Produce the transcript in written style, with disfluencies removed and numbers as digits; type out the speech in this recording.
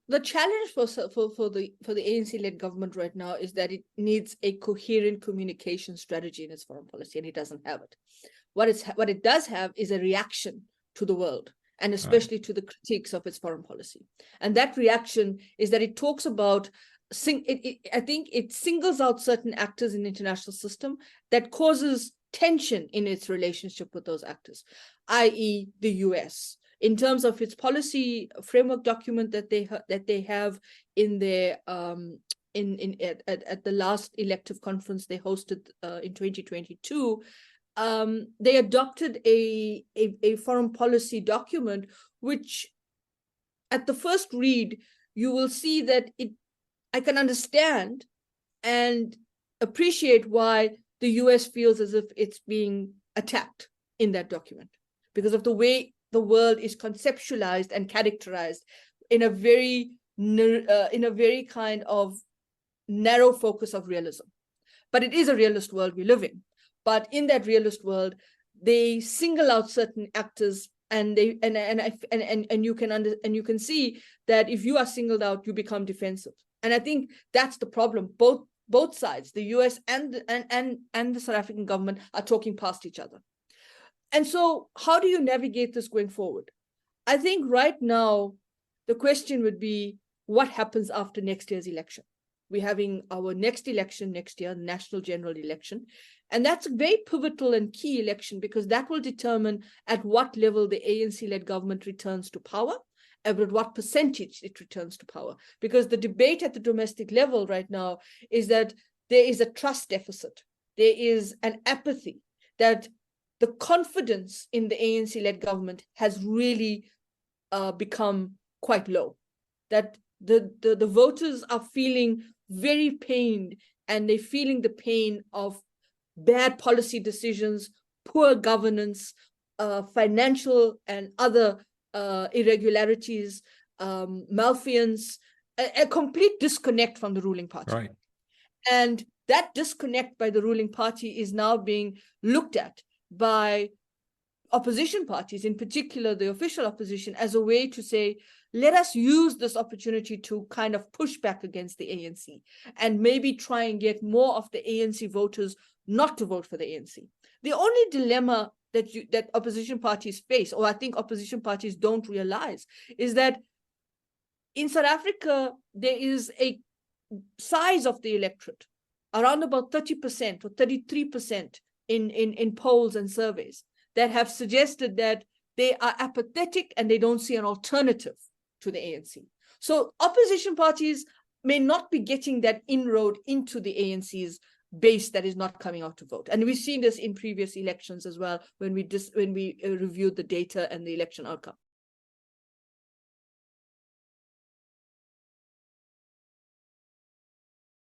the challenge for the ANC-led government right now is that it needs a coherent communication strategy in its foreign policy, and it doesn't have it. What it does have is a reaction to the world, and especially to the critiques of its foreign policy. And that reaction is that it talks about, I think it singles out certain actors in the international system that causes tension in its relationship with those actors, i.e. the US, in terms of its policy framework document that they have in their at the last elective conference they hosted in 2022. They adopted a foreign policy document, which at the first read, you will see that I can understand and appreciate why the US feels as if it's being attacked in that document because of the way the world is conceptualized and characterized in a very kind of narrow focus of realism. But it is a realist world we live in. But in that realist world, they single out certain actors, and you can see that if you are singled out, you become defensive. And I think that's the problem. Both sides, the US and the South African government, are talking past each other. And so how do you navigate this going forward? I think right now, the question would be, what happens after next year's election? We're having our next election next year, national general election. And that's a very pivotal and key election because that will determine at what level the ANC-led government returns to power and at what percentage it returns to power. Because the debate at the domestic level right now is that there is a trust deficit. There is an apathy that the confidence in the ANC-led government has really become quite low. That the voters are feeling very pained, and they're feeling the pain of bad policy decisions, poor governance, financial and other irregularities, malfeasance, a complete disconnect from the ruling party. Right. And that disconnect by the ruling party is now being looked at by opposition parties, in particular the official opposition, as a way to say, let us use this opportunity to kind of push back against the ANC and maybe try and get more of the ANC voters not to vote for the ANC. The only dilemma that opposition parties face, or I think opposition parties don't realize, is that in South Africa, there is a size of the electorate, around about 30% or 33% in polls and surveys, that have suggested that they are apathetic and they don't see an alternative to the ANC. So opposition parties may not be getting that inroad into the ANC's base that is not coming out to vote. And we've seen this in previous elections as well when we reviewed the data and the election outcome.